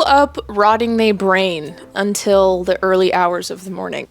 up rotting they brain until the early hours of the morning.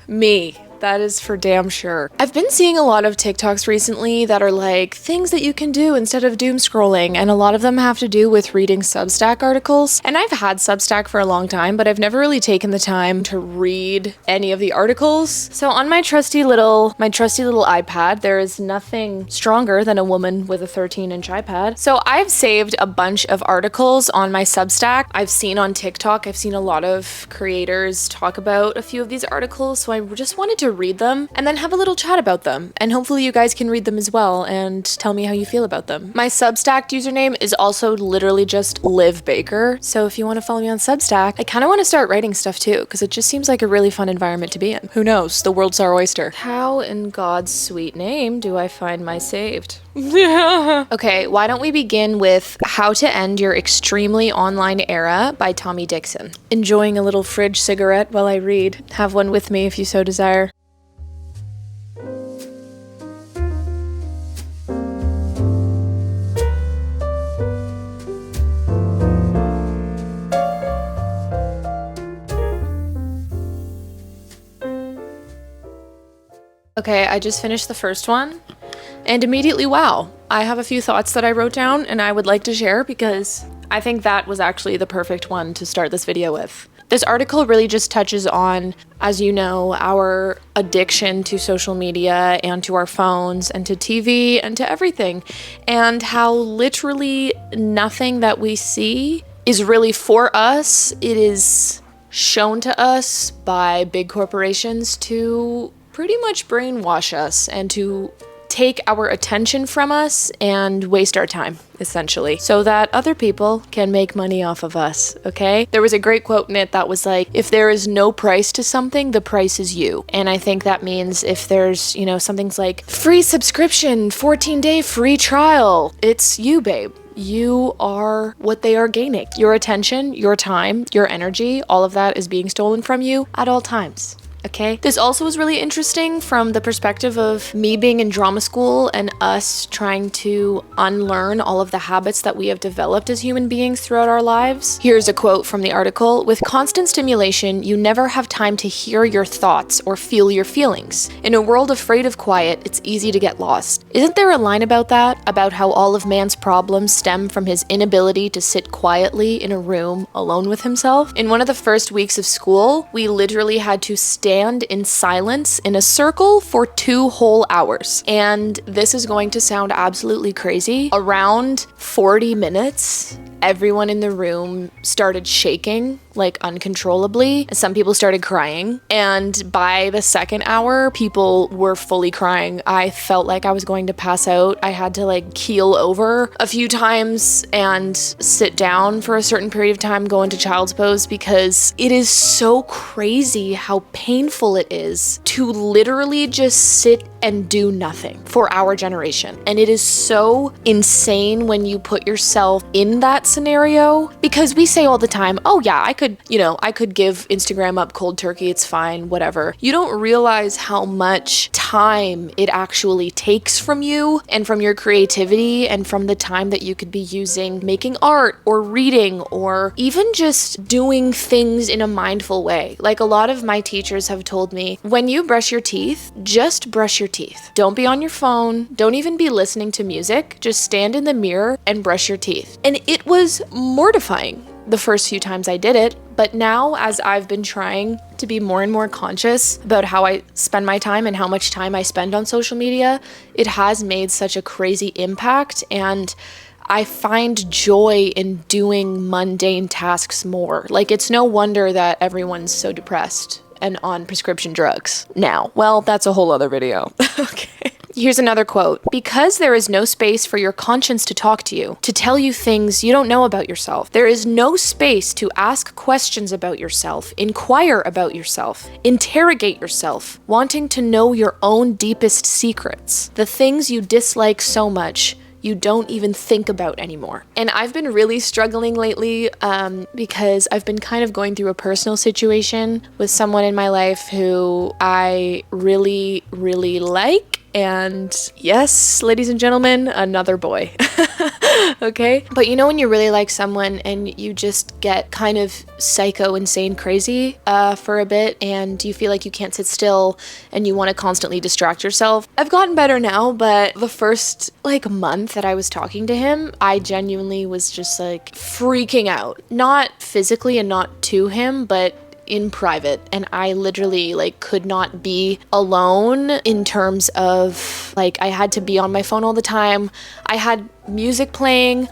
Me. That is for damn sure. I've been seeing a lot of TikToks recently that are like things that you can do instead of doom scrolling, and a lot of them have to do with reading Substack articles. And I've had Substack for a long time, but I've never really taken the time to read any of the articles. So on my trusty little iPad, there is nothing stronger than a woman with a 13-inch iPad. So I've saved a bunch of articles on my Substack. I've seen on TikTok, I've seen a lot of creators talk about a few of these articles, so I just wanted to read them and then have a little chat about them, and hopefully you guys can read them as well and tell me how you feel about them. My Substack username is also literally just Liv Baker, so if you want to follow me on Substack, I kind of want to start writing stuff too, because it just seems like a really fun environment to be in. Who knows? The world's our oyster. How in God's sweet name do I find my saved? Okay, why don't we begin with How to End Your Extremely Online Era by Tommy Dixon. Enjoying a little fridge cigarette while I read. Have one with me if you so desire. Okay, I just finished the first one, and immediately, wow, I have a few thoughts that I wrote down and I would like to share because I think that was actually the perfect one to start this video with. This article really just touches on, as you know, our addiction to social media and to our phones and to TV and to everything, and how literally nothing that we see is really for us. It is shown to us by big corporations to pretty much brainwash us and to take our attention from us and waste our time, essentially, so that other people can make money off of us, okay? There was a great quote in it that was like, if there is no price to something, the price is you. And I think that means if there's, you know, something's like free subscription, 14-day free trial, it's you, babe. You are what they are gaining. Your attention, your time, your energy, all of that is being stolen from you at all times. Okay. This also was really interesting from the perspective of me being in drama school and us trying to unlearn all of the habits that we have developed as human beings throughout our lives. Here's a quote from the article. With constant stimulation, you never have time to hear your thoughts or feel your feelings. In a world afraid of quiet, it's easy to get lost. Isn't there a line about that? About how all of man's problems stem from his inability to sit quietly in a room alone with himself? In one of the first weeks of school, we literally had to stand in silence in a circle for 2 whole hours. And this is going to sound absolutely crazy. Around 40 minutes, everyone in the room started shaking, like uncontrollably. Some people started crying. And by the second hour, people were fully crying. I felt like I was going to pass out. I had to like keel over a few times and sit down for a certain period of time, go into child's pose, because it is so crazy how painful it is to literally just sit and do nothing for our generation. And it is so insane when you put yourself in that scenario, because we say all the time, oh yeah, I could give Instagram up cold turkey, it's fine, whatever. You don't realize how much time it actually takes from you and from your creativity and from the time that you could be using making art or reading or even just doing things in a mindful way. Like a lot of my teachers have told me, when you brush your teeth, just brush your teeth. Don't be on your phone. Don't even be listening to music. Just stand in the mirror and brush your teeth. And it was mortifying the first few times I did it. But now, as I've been trying to be more and more conscious about how I spend my time and how much time I spend on social media, it has made such a crazy impact. And I find joy in doing mundane tasks more. Like, it's no wonder that everyone's so depressed and on prescription drugs now. Well, that's a whole other video. Okay. Here's another quote. Because there is no space for your conscience to talk to you, to tell you things you don't know about yourself. There is no space to ask questions about yourself, inquire about yourself, interrogate yourself, wanting to know your own deepest secrets. The things you dislike so much, you don't even think about anymore. And I've been really struggling lately because I've been kind of going through a personal situation with someone in my life who I really, really like. And yes, ladies and gentlemen, another boy. Okay? But you know when you really like someone and you just get kind of psycho, insane, crazy for a bit, and you feel like you can't sit still and you want to constantly distract yourself? I've gotten better now, but the first month that I was talking to him, I genuinely was just freaking out. Not physically and not to him, but in private, and I literally could not be alone in terms of I had to be on my phone all the time. I had music playing,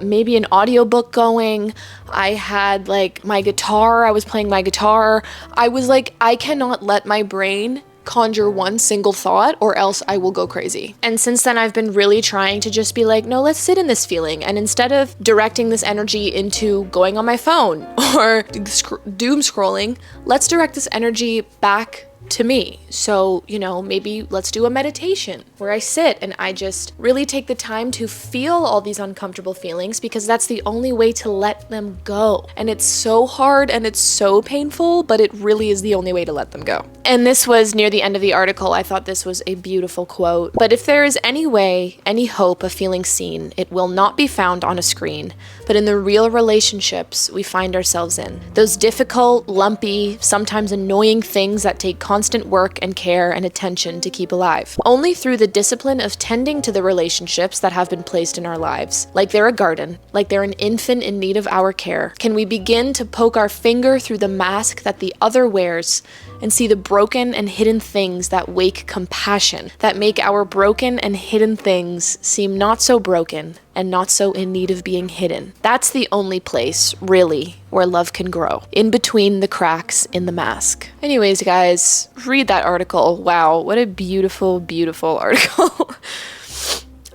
maybe an audiobook going. I had my guitar, I was playing my guitar. I was I cannot let my brain conjure one single thought or else I will go crazy. And since then I've been really trying to just be no, let's sit in this feeling, and instead of directing this energy into going on my phone or doom scrolling, let's direct this energy back to me. So, maybe let's do a meditation where I sit and I just really take the time to feel all these uncomfortable feelings, because that's the only way to let them go. And it's so hard and it's so painful, but it really is the only way to let them go. And this was near the end of the article. I thought this was a beautiful quote. But if there is any way, any hope of feeling seen, it will not be found on a screen, but in the real relationships we find ourselves in. Those difficult, lumpy, sometimes annoying things that take constant work and care and attention to keep alive. Only through the discipline of tending to the relationships that have been placed in our lives, like they're a garden, like they're an infant in need of our care, can we begin to poke our finger through the mask that the other wears and see the broken and hidden things that wake compassion, that make our broken and hidden things seem not so broken and not so in need of being hidden. That's the only place, really, where love can grow, in between the cracks in the mask. Anyways, guys, read that article. Wow, what a beautiful, beautiful article.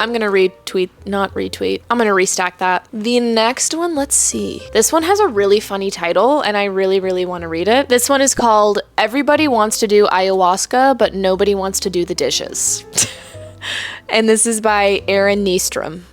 I'm gonna not retweet. I'm gonna restack that. The next one, let's see. This one has a really funny title and I really, really want to read it. This one is called Everybody Wants to Do Ayahuasca, but Nobody Wants to Do the Dishes. And this is by Erin Nystrom.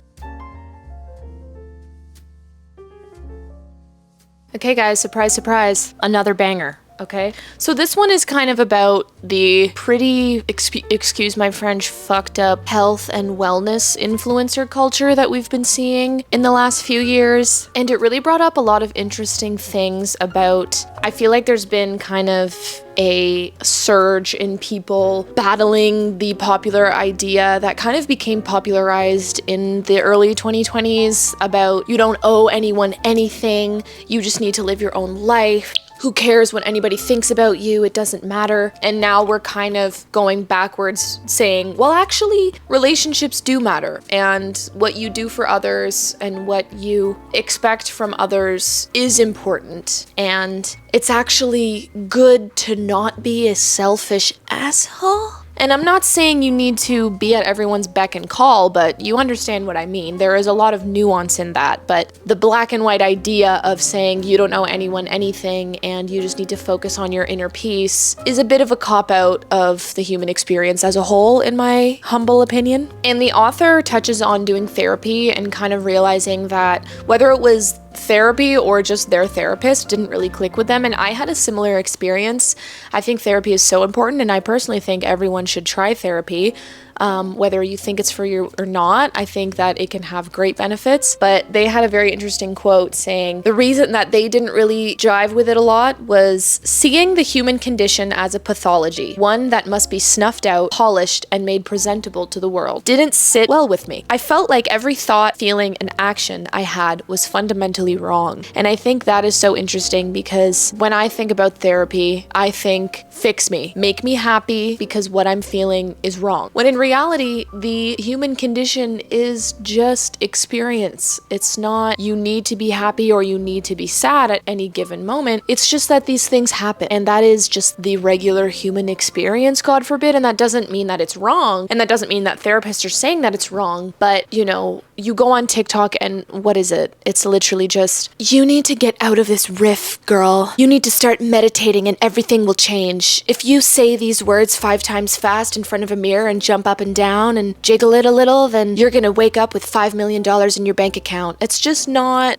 Okay guys, surprise, surprise, another banger. Okay, so this one is kind of about the pretty, excuse my French, fucked up health and wellness influencer culture that we've been seeing in the last few years. And it really brought up a lot of interesting things about, I feel like there's been kind of a surge in people battling the popular idea that kind of became popularized in the early 2020s about you don't owe anyone anything, you just need to live your own life. Who cares what anybody thinks about you? It doesn't matter. And now we're kind of going backwards saying, well, actually, relationships do matter. And what you do for others and what you expect from others is important. And it's actually good to not be a selfish asshole. And I'm not saying you need to be at everyone's beck and call, but you understand what I mean. There is a lot of nuance in that, but the black and white idea of saying you don't owe anyone anything and you just need to focus on your inner peace is a bit of a cop-out of the human experience as a whole, in my humble opinion. And the author touches on doing therapy and kind of realizing that whether it was therapy or just their therapist didn't really click with them, and I had a similar experience. I think therapy is so important, and I personally think everyone should try therapy. Whether you think it's for you or not, I think that it can have great benefits. But they had a very interesting quote saying the reason that they didn't really jive with it a lot was seeing the human condition as a pathology, one that must be snuffed out, polished, and made presentable to the world, didn't sit well with me. I felt like every thought, feeling, and action I had was fundamentally wrong. And I think that is so interesting because when I think about therapy, I think fix me, make me happy because what I'm feeling is wrong. When in reality, the human condition is just experience. It's not you need to be happy or you need to be sad at any given moment. It's just that these things happen, and that is just the regular human experience, God forbid. And that doesn't mean that it's wrong, and that doesn't mean that therapists are saying that it's wrong, but you go on TikTok and what is it? It's literally just, you need to get out of this riff, girl. You need to start meditating and everything will change. If you say these words 5 times fast in front of a mirror and jump up and down and jiggle it a little, then you're gonna wake up with $5 million in your bank account. That's just not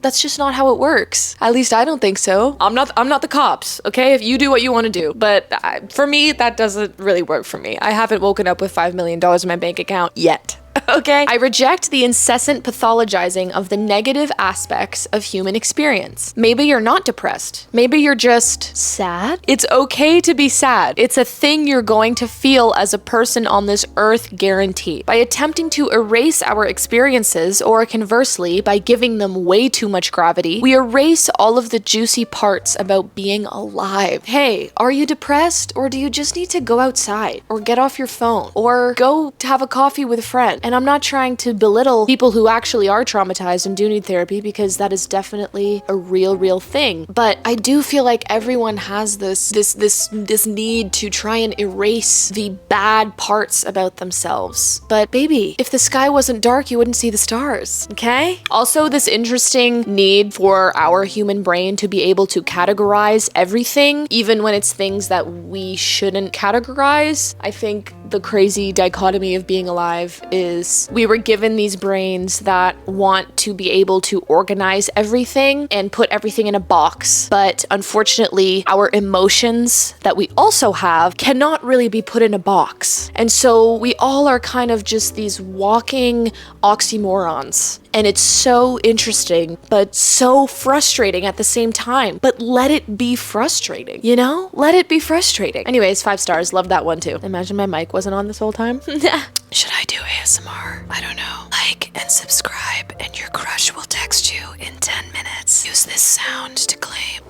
how it works. At least I don't think so. I'm not the cops, okay? If you do what you want to do. But for me, that doesn't really work for me. I haven't woken up with $5 million in my bank account yet. Okay? I reject the incessant pathologizing of the negative aspects of human experience. Maybe you're not depressed. Maybe you're just sad. It's okay to be sad. It's a thing you're going to feel as a person on this earth, guaranteed. By attempting to erase our experiences, or conversely, by giving them way too much gravity, we erase all of the juicy parts about being alive. Hey, are you depressed? Or do you just need to go outside? Or get off your phone? Or go to have a coffee with a friend? And I'm not trying to belittle people who actually are traumatized and do need therapy, because that is definitely a real thing. But I do feel like everyone has this need to try and erase the bad parts about themselves. But baby, if the sky wasn't dark, you wouldn't see the stars, okay? Also, this interesting need for our human brain to be able to categorize everything, even when it's things that we shouldn't categorize. I think the crazy dichotomy of being alive is we were given these brains that want to be able to organize everything and put everything in a box. But unfortunately, our emotions that we also have cannot really be put in a box. And so we all are kind of just these walking oxymorons. And it's so interesting, but so frustrating at the same time. But let it be frustrating, you know? Let it be frustrating. Anyways, 5 stars. Love that one too. Imagine my mic wasn't on this whole time. Should I do ASMR? I don't know. Like and subscribe, and your crush will text you in 10 minutes. Use this sound to claim.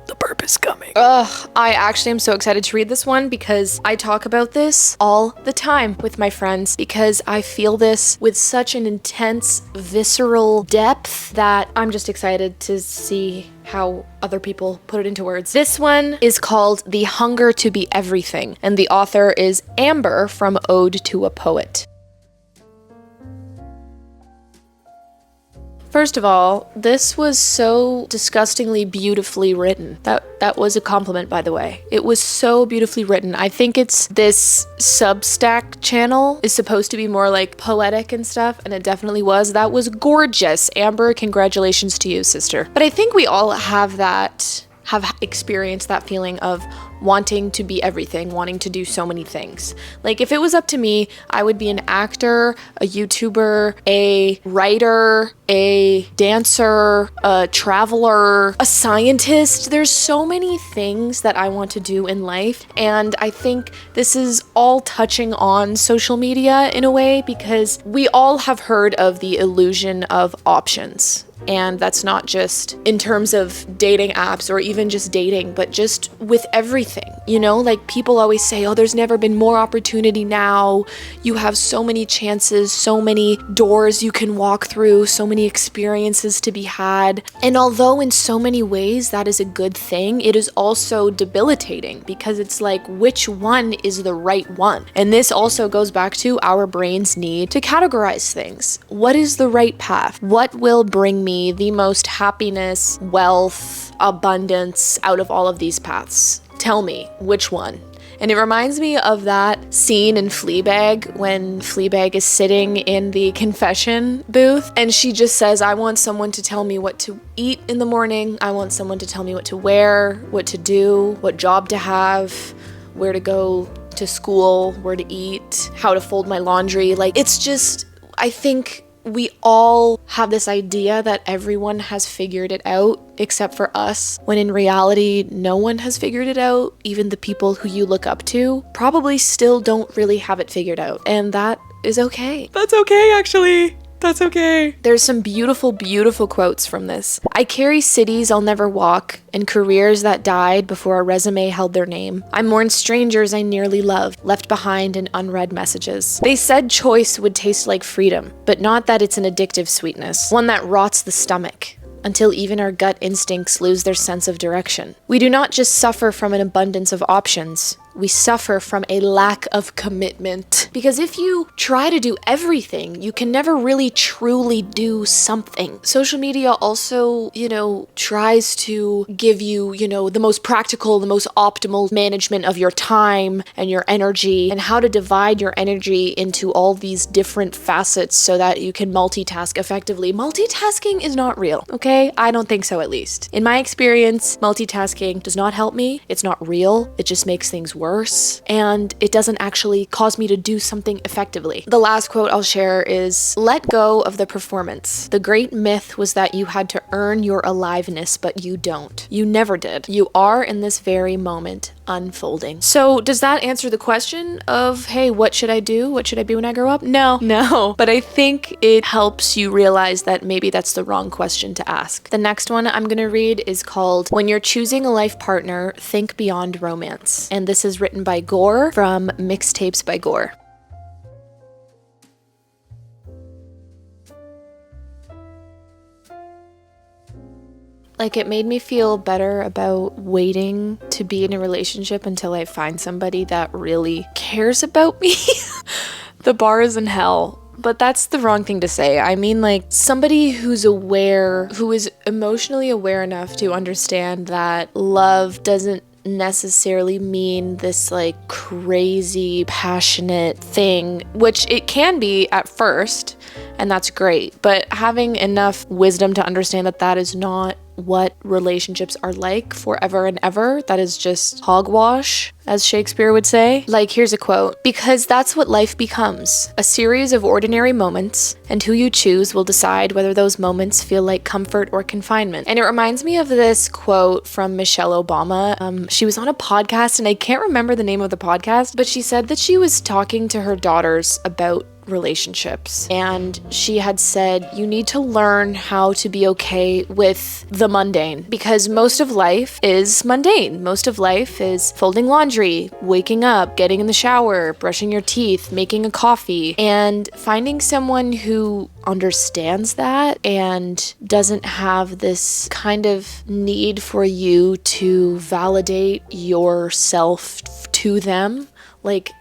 The burp is coming. Ugh, I actually am so excited to read this one because I talk about this all the time with my friends, because I feel this with such an intense, visceral depth that I'm just excited to see how other people put it into words. This one is called The Hunger to Be Everything, and the author is Amber from Ode to a Poet. First of all, this was so disgustingly beautifully written. That was a compliment, by the way. It was so beautifully written. I think it's this Substack channel is supposed to be more like poetic and stuff, and it definitely was. That was gorgeous. Amber, congratulations to you, sister. But I think we all have experienced that feeling of wanting to be everything, wanting to do so many things. Like, if it was up to me, I would be an actor, a YouTuber, a writer, a dancer, a traveler, a scientist. There's so many things that I want to do in life, and I think this is all touching on social media in a way, because we all have heard of the illusion of options. And that's not just in terms of dating apps or even just dating, but just with everything, you know? Like, people always say, oh, there's never been more opportunity now. You have so many chances, so many doors you can walk through, so many experiences to be had. And although in so many ways that is a good thing, it is also debilitating, because it's like, which one is the right one? And this also goes back to our brain's need to categorize things. What is the right path? What will bring me the most happiness, wealth, abundance out of all of these paths? Tell me which one. And it reminds me of that scene in Fleabag when Fleabag is sitting in the confession booth and she just says, I want someone to tell me what to eat in the morning. I want someone to tell me what to wear, what to do, what job to have, where to go to school, where to eat, how to fold my laundry. Like, it's just, I think we all have this idea that everyone has figured it out except for us, when in reality, no one has figured it out. Even the people who you look up to probably still don't really have it figured out. And that is okay. That's okay, actually. That's okay. There's some beautiful, beautiful quotes from this. I carry cities I'll never walk and careers that died before a resume held their name. I mourn strangers I nearly loved, left behind in unread messages. They said choice would taste like freedom, but not that it's an addictive sweetness, one that rots the stomach, until even our gut instincts lose their sense of direction. We do not just suffer from an abundance of options. we suffer from a lack of commitment. Because if you try to do everything, you can never really truly do something. Social media also, tries to give you, the most practical, the most optimal management of your time and your energy, and how to divide your energy into all these different facets so that you can multitask effectively. Multitasking is not real, okay? I don't think so, at least. In my experience, multitasking does not help me. It's not real. It just makes things worse, and it doesn't actually cause me to do something effectively. The last quote I'll share is, "Let go of the performance. The great myth was that you had to earn your aliveness, but you don't. You never did. You are in this very moment, unfolding." So does that answer the question of, hey, what should I do? What should I be when I grow up? No. But I think it helps you realize that maybe that's the wrong question to ask. The next one I'm gonna read is called "When You're Choosing a Life Partner, Think Beyond Romance." And this is written by Gore from Mixtapes by Gore. It made me feel better about waiting to be in a relationship until I find somebody that really cares about me. The bar is in hell. But that's the wrong thing to say. I mean, somebody who's aware, who is emotionally aware enough to understand that love doesn't necessarily mean this crazy passionate thing, which it can be at first, and that's great. But having enough wisdom to understand that that is not what relationships are like forever and ever, that is just hogwash, as Shakespeare would say. Here's a quote: "Because that's what life becomes, a series of ordinary moments, and who you choose will decide whether those moments feel like comfort or confinement." And it reminds me of this quote from Michelle Obama. She was on a podcast, and I can't remember the name of the podcast, but she said that she was talking to her daughters about relationships, and she had said, you need to learn how to be okay with the mundane, because most of life is mundane. Most of life is folding laundry, waking up, getting in the shower, brushing your teeth, making a coffee, and finding someone who understands that and doesn't have this kind of need for you to validate yourself to them.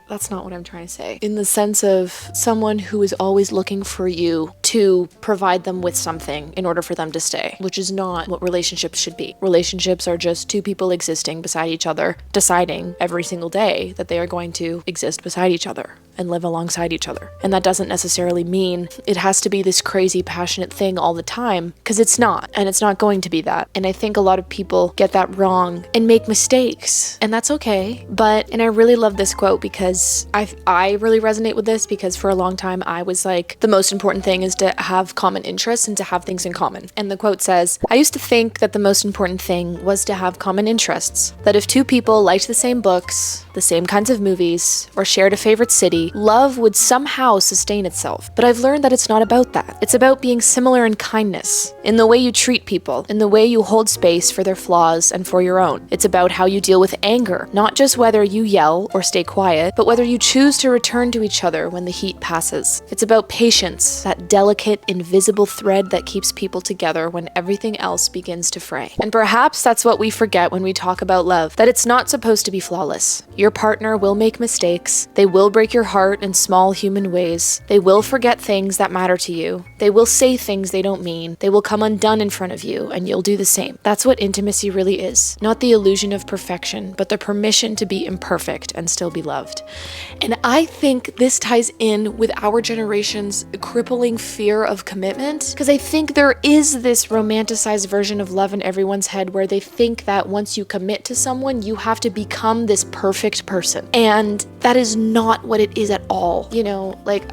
That's not what I'm trying to say. In the sense of someone who is always looking for you to provide them with something in order for them to stay, which is not what relationships should be. Relationships are just two people existing beside each other, deciding every single day that they are going to exist beside each other and live alongside each other. And that doesn't necessarily mean it has to be this crazy passionate thing all the time, because it's not, and it's not going to be that. And I think a lot of people get that wrong and make mistakes, and that's okay. And I really love this quote because I really resonate with this, because for a long time I was the most important thing is to have common interests and to have things in common. And the quote says, "I used to think that the most important thing was to have common interests, that if two people liked the same books, the same kinds of movies, or shared a favorite city, love would somehow sustain itself. But I've learned that it's not about that. It's about being similar in kindness, in the way you treat people, in the way you hold space for their flaws and for your own. It's about how you deal with anger, not just whether you yell or stay quiet, but whether you choose to return to each other when the heat passes. It's about patience, that delicate, invisible thread that keeps people together when everything else begins to fray." And perhaps that's what we forget when we talk about love, that it's not supposed to be flawless. Your partner will make mistakes. They will break your heart in small human ways. They will forget things that matter to you. They will say things they don't mean. They will come undone in front of you, and you'll do the same. That's what intimacy really is. Not the illusion of perfection, but the permission to be imperfect and still be loved. And I think this ties in with our generation's crippling fear of commitment, because I think there is this romanticized version of love in everyone's head where they think that once you commit to someone, you have to become this perfect person. And that is not what it is at all.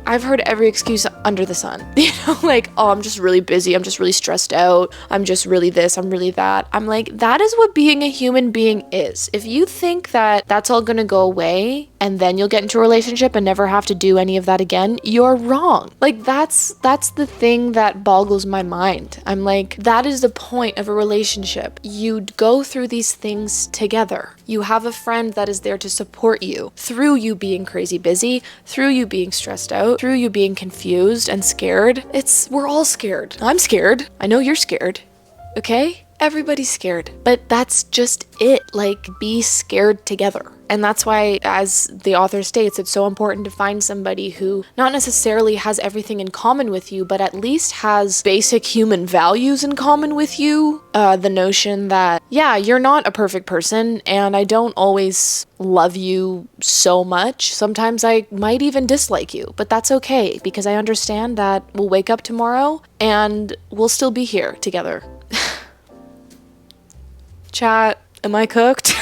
I've heard every excuse under the sun. Oh, I'm just really busy. I'm just really stressed out. I'm just really this. I'm really that. I'm that is what being a human being is. If you think that that's all gonna go away and then you'll get into a relationship and never have to do any of that again, you're wrong. That's the thing that boggles my mind. I'm that is the point of a relationship. You go through these things together. You have a friend that is there to support you through you being crazy busy, through you being stressed out, through you being confused and scared. We're all scared. I'm scared. I know you're scared. Okay? Everybody's scared, but that's just it. Like, be scared together. And that's why, as the author states, it's so important to find somebody who not necessarily has everything in common with you, but at least has basic human values in common with you. The notion that, yeah, you're not a perfect person, and I don't always love you so much. Sometimes I might even dislike you, but that's okay, because I understand that we'll wake up tomorrow and we'll still be here together. Chat, am I cooked?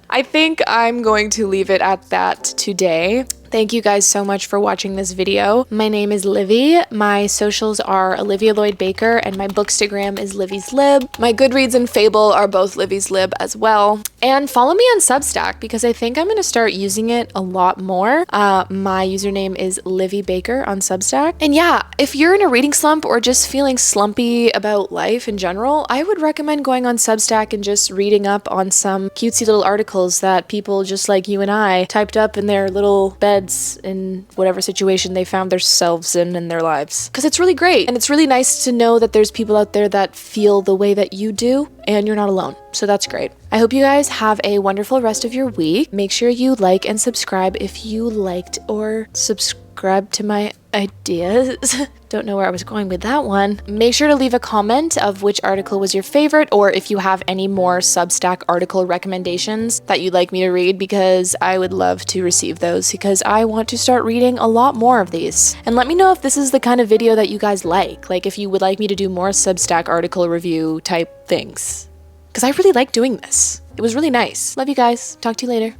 I think I'm going to leave it at that today. Thank you guys so much for watching this video. My name is Livy. My socials are Olivia Lloyd Baker, and my bookstagram is Livy's Lib. My Goodreads and Fable are both Livy's Lib as well. And follow me on Substack, because I think I'm going to start using it a lot more. My username is Livy Baker on Substack. And yeah, if you're in a reading slump or just feeling slumpy about life in general, I would recommend going on Substack and just reading up on some cutesy little articles that people just like you and I typed up in their little beds in whatever situation they found themselves in their lives. Because it's really great, and it's really nice to know that there's people out there that feel the way that you do, and you're not alone. So that's great. I hope you guys have a wonderful rest of your week. Make sure you like and subscribe if you liked or subscribe to my ideas. Don't know where I was going with that one. Make sure to leave a comment of which article was your favorite, or if you have any more Substack article recommendations that you'd like me to read, because I would love to receive those, because I want to start reading a lot more of these. And let me know if this is the kind of video that you guys like if you would like me to do more Substack article review type things. Because I really like doing this. It was really nice. Love you guys. Talk to you later.